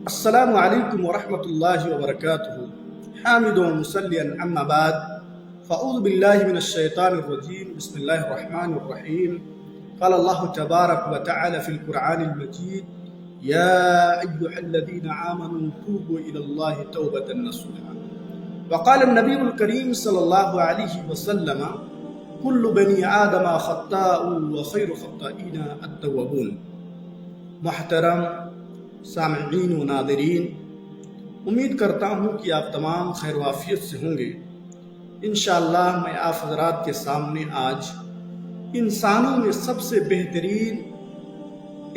السلام علیکم ورحمۃ اللہ وبرکاتہ حامد و مسلیا اما بعد فاعوذ باللہ من الشیطان الرجیم بسم اللہ الرحمن الرحیم قال اللہ تبارک وتعالی فی القرآن المجید یا ایہا الذین آمنوا توبوا الی اللہ توبۃ نصوحا وقال النبی الکریم صلی اللہ علیہ وسلم کل بنی آدم خطاء وخیر خطائین التوابون۔ محترم سامعین و ناظرین، امید کرتا ہوں کہ آپ تمام خیر و عافیت سے ہوں گے۔ انشاءاللہ میں آپ حضرات کے سامنے آج انسانوں میں سب سے بہترین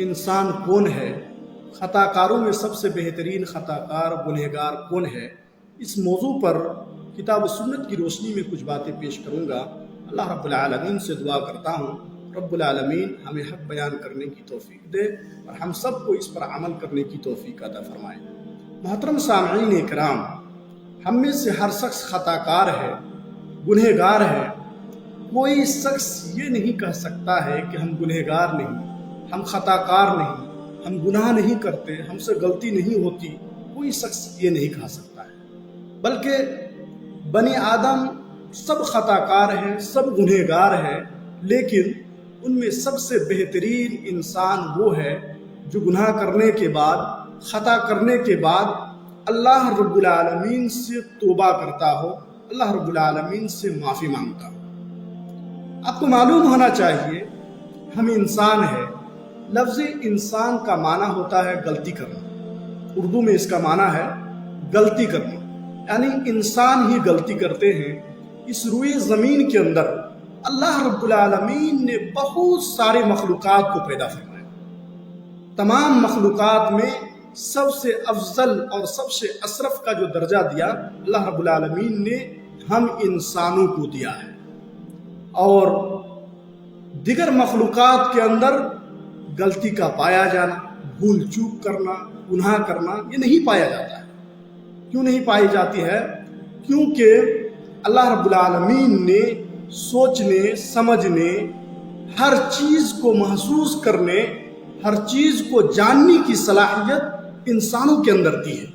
انسان کون ہے، خطا کاروں میں سب سے بہترین خطا کار گنہگار کون ہے، اس موضوع پر کتاب و سنت کی روشنی میں کچھ باتیں پیش کروں گا۔ اللہ رب العالمین سے دعا کرتا ہوں رب العالمین ہمیں حق بیان کرنے کی توفیق دے اور ہم سب کو اس پر عمل کرنے کی توفیق عطا فرمائے۔ محترم سامعین اکرام، ہم میں سے ہر شخص خطا کار ہے، گنہگار ہے۔ کوئی شخص یہ نہیں کہہ سکتا ہے کہ ہم گنہگار نہیں، ہم خطا کار نہیں، ہم گناہ نہیں کرتے، ہم سے غلطی نہیں ہوتی۔ کوئی شخص یہ نہیں کہہ سکتا ہے، بلکہ بنی آدم سب خطا کار ہیں، سب گنہگار ہیں، لیکن ان میں سب سے بہترین انسان وہ ہے جو گناہ کرنے کے بعد، خطا کرنے کے بعد اللہ رب العالمین سے توبہ کرتا ہو، اللہ رب العالمین سے معافی مانگتا ہو۔ آپ کو معلوم ہونا چاہیے ہم انسان ہیں۔ لفظ انسان کا معنی ہوتا ہے غلطی کرنا۔ اردو میں اس کا معنی ہے غلطی کرنا، یعنی انسان ہی غلطی کرتے ہیں۔ اس روئے زمین کے اندر اللہ رب العالمین نے بہت سارے مخلوقات کو پیدا فرمایا۔ تمام مخلوقات میں سب سے افضل اور سب سے اشرف کا جو درجہ دیا اللہ رب العالمین نے ہم انسانوں کو دیا ہے، اور دیگر مخلوقات کے اندر غلطی کا پایا جانا، بھول چوک کرنا، گناہ کرنا یہ نہیں پایا جاتا ہے۔ کیوں نہیں پائی جاتی ہے؟ کیونکہ اللہ رب العالمین نے سوچنے، سمجھنے، ہر چیز کو محسوس کرنے، ہر چیز کو جاننے کی صلاحیت انسانوں کے اندر دی ہے۔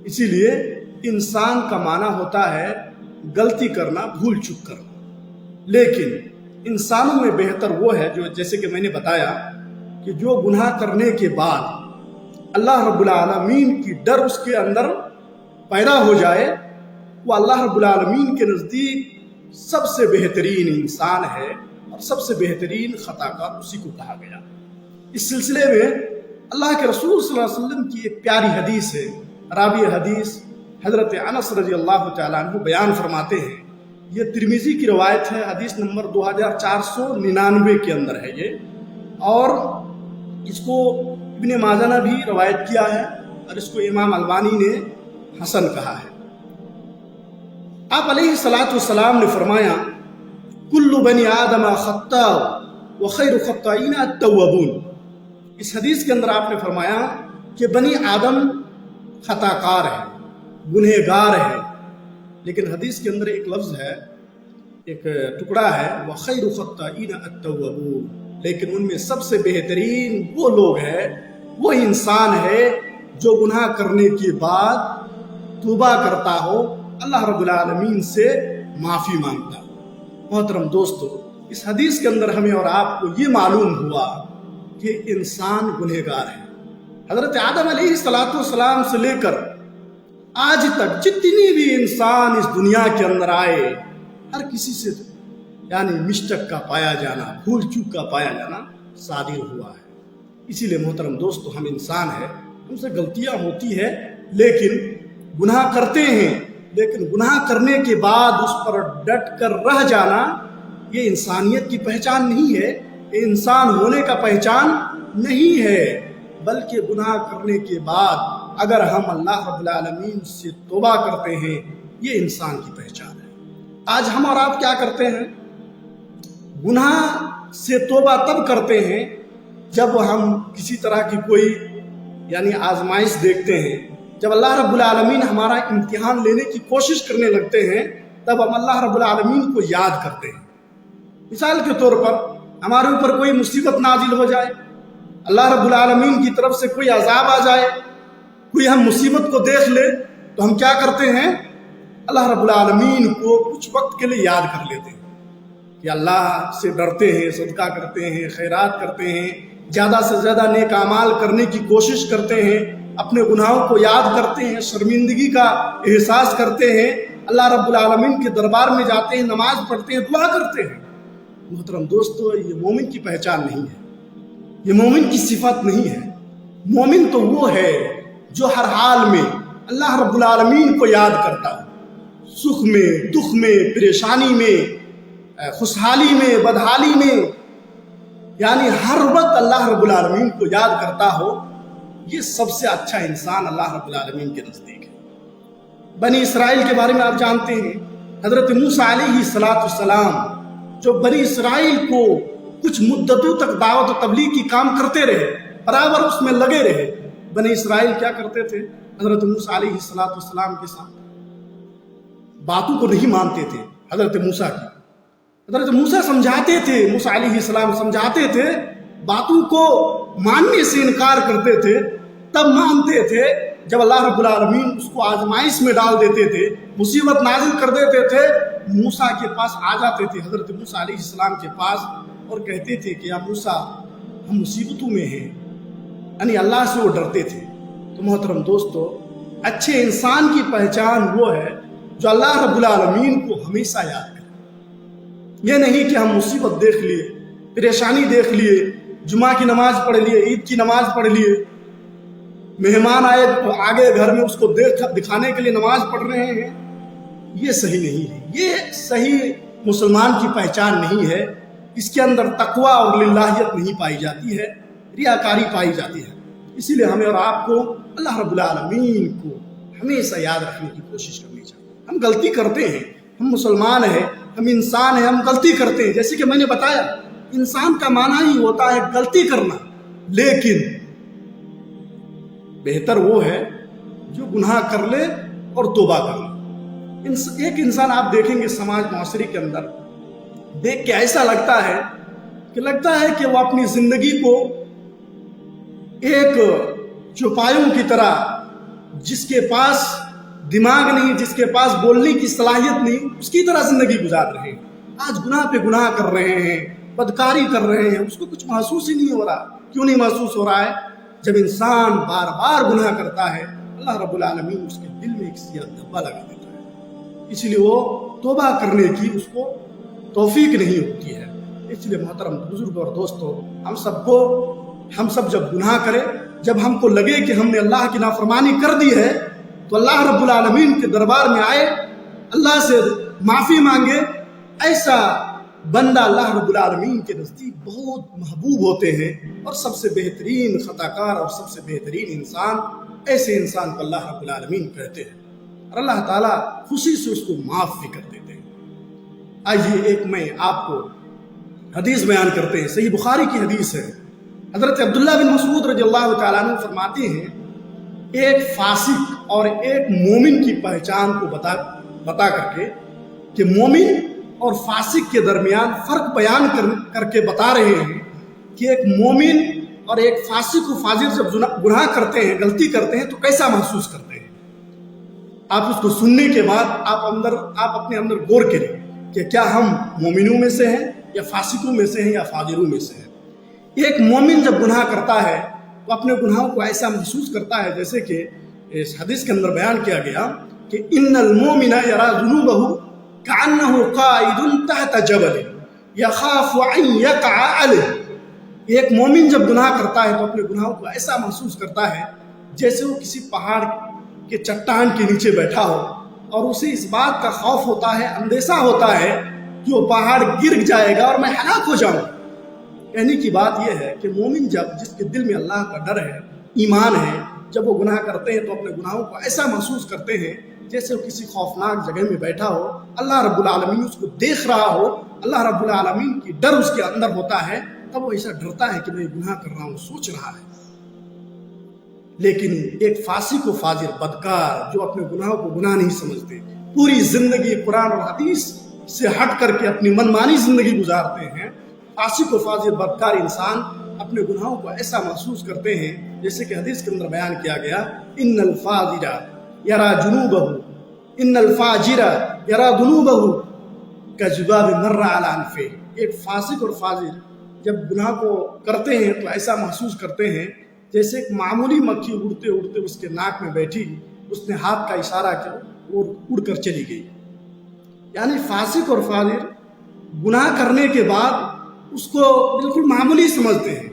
اسی لیے انسان کا معنی ہوتا ہے غلطی کرنا، بھول چوک کرنا۔ لیکن انسانوں میں بہتر وہ ہے جو، جیسے کہ میں نے بتایا، کہ جو گناہ کرنے کے بعد اللہ رب العالمین کی ڈر اس کے اندر پیدا ہو جائے، وہ اللہ رب العالمین کے نزدیک سب سے بہترین انسان ہے، اور سب سے بہترین خطا کار اسی کو کہا گیا۔ اس سلسلے میں اللہ کے رسول صلی اللہ علیہ وسلم کی ایک پیاری حدیث ہے۔ راوی حدیث حضرت انس رضی اللہ تعالیٰ عنہ بیان فرماتے ہیں، یہ ترمذی کی روایت ہے، حدیث نمبر 2499 کے اندر ہے یہ، اور اس کو ابن ماجہ نے بھی روایت کیا ہے، اور اس کو امام البانی نے حسن کہا ہے۔ آپ علیہ الصلاۃ والسلام نے فرمایا کل بنی آدم خطاء وخیر خطائین التوابون۔ اس حدیث کے اندر آپ نے فرمایا کہ بنی آدم خطا کار ہے، گنہگار ہے، لیکن حدیث کے اندر ایک لفظ ہے، ایک ٹکڑا ہے، وخیر خطائین التوابون، لیکن ان میں سب سے بہترین وہ لوگ ہیں، وہ انسان ہے جو گناہ کرنے کے بعد توبہ کرتا ہو، اللہ رب العالمین سے معافی مانگتا ہو۔ محترم دوستو، اس حدیث کے اندر ہمیں اور آپ کو یہ معلوم ہوا کہ انسان گنہگار ہے۔ حضرت آدم علیہ السلام سے لے کر آج تک جتنی بھی انسان اس دنیا کے اندر آئے، ہر کسی سے یعنی مسٹیک کا پایا جانا، بھول چوک کا پایا جانا صادر ہوا ہے۔ اسی لیے محترم دوستو، ہم انسان ہیں، ہم سے غلطیاں ہوتی ہے، لیکن گناہ کرتے ہیں، لیکن گناہ کرنے کے بعد اس پر ڈٹ کر رہ جانا یہ انسانیت کی پہچان نہیں ہے، یہ انسان ہونے کا پہچان نہیں ہے، بلکہ گناہ کرنے کے بعد اگر ہم اللہ رب العالمین سے توبہ کرتے ہیں یہ انسان کی پہچان ہے۔ آج ہم اور آپ کیا کرتے ہیں؟ گناہ سے توبہ تب کرتے ہیں جب ہم کسی طرح کی کوئی یعنی آزمائش دیکھتے ہیں، جب اللہ رب العالمین ہمارا امتحان لینے کی کوشش کرنے لگتے ہیں، تب ہم اللہ رب العالمین کو یاد کرتے ہیں۔ مثال کے طور پر ہمارے اوپر کوئی مصیبت نازل ہو جائے، اللہ رب العالمین کی طرف سے کوئی عذاب آ جائے، کوئی ہم مصیبت کو دیکھ لے تو ہم کیا کرتے ہیں؟ اللہ رب العالمین کو کچھ وقت کے لیے یاد کر لیتے ہیں کہ اللہ سے ڈرتے ہیں، صدقہ کرتے ہیں، خیرات کرتے ہیں، زیادہ سے زیادہ نیک اعمال کرنے کی کوشش کرتے ہیں، اپنے گناہوں کو یاد کرتے ہیں، شرمندگی کا احساس کرتے ہیں، اللہ رب العالمین کے دربار میں جاتے ہیں، نماز پڑھتے ہیں، دعا کرتے ہیں۔ محترم دوستو، یہ مومن کی پہچان نہیں ہے، یہ مومن کی صفت نہیں ہے۔ مومن تو وہ ہے جو ہر حال میں اللہ رب العالمین کو یاد کرتا ہو، سکھ میں، دکھ میں، پریشانی میں، خوشحالی میں، بدحالی میں، یعنی ہر وقت اللہ رب العالمین کو یاد کرتا ہو۔ یہ سب سے اچھا انسان اللہ رب العالمین کے نزدیک ہے۔ بنی اسرائیل کے بارے میں آپ جانتے ہیں، حضرت موسیٰ علیہ السلام جو بنی اسرائیل کو کچھ مدتوں تک دعوت و تبلیغ کی کام کرتے رہے، برابر اس میں لگے رہے۔ بنی اسرائیل کیا کرتے تھے؟ حضرت موسیٰ علیہ السلام کے ساتھ باتوں کو نہیں مانتے تھے۔ حضرت موسیٰ سمجھاتے تھے، موسیٰ علیہ السلام سمجھاتے تھے، باتوں کو ماننے سے انکار کرتے تھے۔ تب مانتے تھے جب اللہ رب العالمین اس کو آزمائش میں ڈال دیتے تھے، مصیبت نازل کر دیتے تھے۔ موسیٰ کے پاس آ جاتے تھے، حضرت موسیٰ علیہ السلام کے پاس، اور کہتے تھے کہ یا موسیٰ ہم مصیبتوں میں ہیں، یعنی اللہ سے وہ ڈرتے تھے۔ تو محترم دوستو، اچھے انسان کی پہچان وہ ہے جو اللہ رب العالمین کو ہمیشہ یاد کرے۔ یہ نہیں کہ ہم مصیبت دیکھ لیے، پریشانی دیکھ لیے، جمعہ کی نماز پڑھ لیے، عید کی نماز پڑھ لیے، مہمان آئے تو آگے گھر میں اس کو دکھانے کے لیے نماز پڑھ رہے ہیں، یہ صحیح نہیں ہے۔ یہ صحیح مسلمان کی پہچان نہیں ہے۔ اس کے اندر تقویٰ اور للہیت نہیں پائی جاتی ہے، ریاکاری پائی جاتی ہے۔ اسی لیے ہمیں اور آپ کو اللہ رب العالمین کو ہمیشہ یاد رکھنے کی کوشش کرنی چاہیے۔ ہم غلطی کرتے ہیں، ہم مسلمان ہیں، ہم انسان ہیں، ہم غلطی کرتے ہیں۔ جیسے کہ میں نے بتایا، انسان کا معنی ہی ہوتا ہے غلطی کرنا، لیکن بہتر وہ ہے جو گناہ کر لے اور توبہ کر لے۔ ایک انسان آپ دیکھیں گے سماج معاشرے کے اندر، دیکھ کے ایسا لگتا ہے کہ وہ اپنی زندگی کو ایک چوپایوں کی طرح، جس کے پاس دماغ نہیں، جس کے پاس بولنے کی صلاحیت نہیں، اس کی طرح زندگی گزار رہے ہیں۔ آج گناہ پہ گناہ کر رہے ہیں، بدکاری کر رہے ہیں، اس کو کچھ محسوس ہی نہیں ہو رہا۔ کیوں نہیں محسوس ہو رہا ہے؟ جب انسان بار بار گناہ کرتا ہے، اللہ رب العالمین اس کے دل میں ایک سیاہ دھبا لگا دیتا ہے، اس لیے وہ توبہ کرنے کی اس کو توفیق نہیں ہوتی ہے۔ اس لیے محترم بزرگ اور دوستو، ہم سب جب گناہ کریں، جب ہم کو لگے کہ ہم نے اللہ کی نافرمانی کر دی ہے، تو اللہ رب العالمین کے دربار میں آئے، اللہ سے معافی مانگے۔ ایسا بندہ اللہ رب العالمین کے نزدیک بہت محبوب ہوتے ہیں، اور سب سے بہترین خطا کار اور سب سے بہترین انسان، ایسے انسان کو اللہ رب العالمین کہتے ہیں، اور اللہ تعالیٰ خوشی سے اس کو معاف بھی کر دیتے ہیں۔ آئیے ایک میں آپ کو حدیث بیان کرتے ہیں، صحیح بخاری کی حدیث ہے۔ حضرت عبداللہ بن مسعود رضی اللہ تعالیٰ عنہ فرماتے ہیں، ایک فاسق اور ایک مومن کی پہچان کو بتا کر کے، کہ مومن اور فاسق کے درمیان فرق بیان کر کے بتا رہے ہیں کہ ایک مومن اور ایک فاسق و فاجر جب گناہ کرتے ہیں، غلطی کرتے ہیں، تو کیسا محسوس کرتے ہیں۔ آپ اس کو سننے کے بعد آپ اپنے اندر غور کریں کہ کیا ہم مومنوں میں سے ہیں یا فاسقوں میں سے ہیں یا فاجروں میں سے ہیں۔ ایک مومن جب گناہ کرتا ہے وہ اپنے گناہوں کو ایسا محسوس کرتا ہے، جیسے کہ اس حدیث کے اندر بیان کیا گیا کہ ان المومن یری ذنوبہ کأنہ قائد تحت جبل یخاف ان یقع علیہ۔ ایک مومن جب گناہ کرتا ہے تو اپنے گناہوں کو ایسا محسوس کرتا ہے جیسے وہ کسی پہاڑ کے چٹان کے نیچے بیٹھا ہو، اور اسے اس بات کا خوف ہوتا ہے، اندیشہ ہوتا ہے کہ وہ پہاڑ گر جائے گا اور میں ہلاک ہو جاؤں۔ کہنے کی بات یہ ہے کہ مومن جس کے دل میں اللہ کا ڈر ہے، ایمان ہے، جب وہ گناہ کرتے ہیں تو اپنے گناہوں کو ایسا محسوس کرتے ہیں جیسے وہ کسی خوفناک جگہ میں بیٹھا ہو، اللہ رب العالمین اس کو دیکھ رہا ہو، اللہ رب العالمین کی ڈر اس کے اندر ہوتا ہے، تب وہ ایسا ڈرتا ہے کہ میں گناہ کر رہا ہوں، سوچ رہا ہے۔ لیکن ایک فاسق و فاجر بدکار جو اپنے گناہوں کو گناہ نہیں سمجھتے، پوری زندگی قرآن اور حدیث سے ہٹ کر کے اپنی منمانی زندگی گزارتے ہیں، فاسق و فاجر بدکار انسان اپنے گناہوں کو ایسا محسوس کرتے ہیں جیسے کہ حدیث کے اندر بیان کیا گیا ان الفاجر یرا جنوبہ ان الفاجر یرا ذنوبہ کذباب مر علی انفہ. ایک فاسق اور فاجر جب گناہ کو کرتے ہیں تو ایسا محسوس کرتے ہیں جیسے ایک معمولی مکھی اڑتے اڑتے اس کے ناک میں بیٹھی، اس نے ہاتھ کا اشارہ کیا اور اڑ کر چلی گئی. یعنی فاسق اور فاجر گناہ کرنے کے بعد اس کو بالکل معمولی سمجھتے ہیں،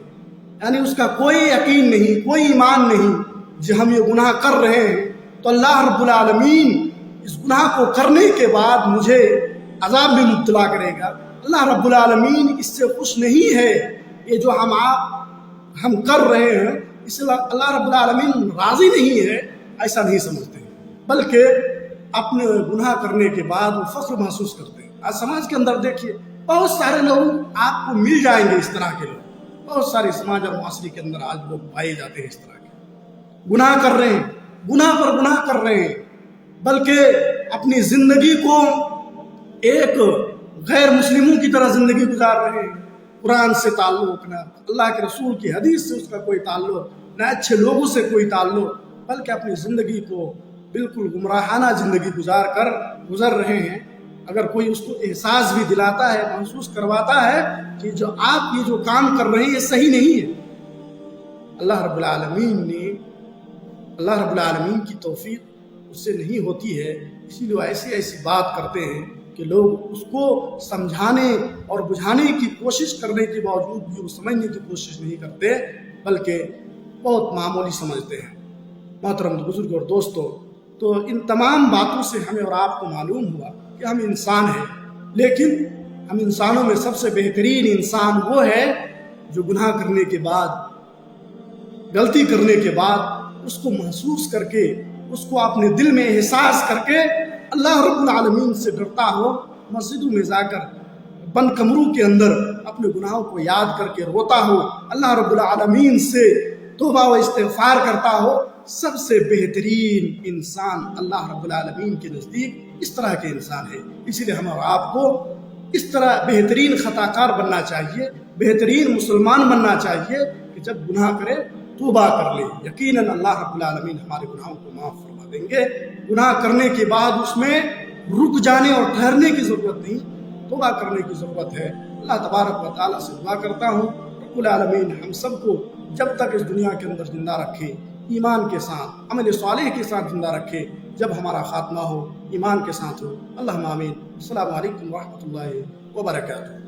یعنی اس کا کوئی یقین نہیں، کوئی ایمان نہیں جو ہم یہ گناہ کر رہے ہیں تو اللہ رب العالمین اس گناہ کو کرنے کے بعد مجھے عذاب میں مبتلا کرے گا. اللہ رب العالمین اس سے خوش نہیں ہے، یہ جو ہم کر رہے ہیں اس سے اللہ رب العالمین راضی نہیں ہے، ایسا نہیں سمجھتے ہیں، بلکہ اپنے گناہ کرنے کے بعد وہ فخر محسوس کرتے ہیں. آج سماج کے اندر دیکھیے بہت سارے لوگ آپ کو مل جائیں گے، اس طرح کے لوگ بہت سارے سماج اور معاشرے کے اندر آج لوگ پائے جاتے ہیں اس طرح کے، گناہ کر رہے ہیں، گناہ پر گناہ کر رہے ہیں، بلکہ اپنی زندگی کو ایک غیر مسلموں کی طرح زندگی گزار رہے ہیں. قرآن سے تعلق نہ، اللہ کے رسول کی حدیث سے اس کا کوئی تعلق نہ، اچھے لوگوں سے کوئی تعلق، بلکہ اپنی زندگی کو بالکل گمراہانہ زندگی گزر رہے ہیں. اگر کوئی اس کو احساس بھی دلاتا ہے، محسوس کرواتا ہے کہ جو آپ یہ جو کام کر رہے ہیں یہ صحیح نہیں ہے، اللہ رب العالمین کی توفیق اس سے نہیں ہوتی ہے. اسی لیے ایسی بات کرتے ہیں کہ لوگ اس کو سمجھانے اور بجھانے کی کوشش کرنے کے باوجود بھی وہ سمجھنے کی کوشش نہیں کرتے، بلکہ بہت معمولی سمجھتے ہیں. محترم بزرگ اور دوستو، تو ان تمام باتوں سے ہمیں اور آپ کو معلوم ہوا کہ ہم انسان ہیں، لیکن ہم انسانوں میں سب سے بہترین انسان وہ ہے جو گناہ کرنے کے بعد، غلطی کرنے کے بعد اس کو محسوس کر کے، اس کو اپنے دل میں احساس کر کے اللہ رب العالمین سے ڈرتا ہو، مسجدوں میں جا کر بند کمروں کے اندر اپنے گناہوں کو یاد کر کے روتا ہو، اللہ رب العالمین سے توبہ و استغفار کرتا ہو. سب سے بہترین انسان اللہ رب العالمین کے نزدیک اس طرح کے انسان ہے. اسی لیے ہم اور آپ کو اس طرح بہترین خطا کار بننا چاہیے، بہترین مسلمان بننا چاہیے کہ جب گناہ کرے توبہ کر لے. یقیناً اللہ رب العالمین ہمارے گناہوں کو معاف فرما دیں گے. گناہ کرنے کے بعد اس میں رک جانے اور ٹھہرنے کی ضرورت نہیں، توبہ کرنے کی ضرورت ہے. اللہ تبارک و تعالیٰ سے دعا کرتا ہوں رب العالمین ہم سب کو جب تک اس دنیا کے اندر زندہ رکھے، ایمان کے ساتھ، عمل صالح کے ساتھ زندہ رکھے. جب ہمارا خاتمہ ہو ایمان کے ساتھ ہو. اللہم آمین. السلام علیکم ورحمۃ اللہ وبرکاتہ.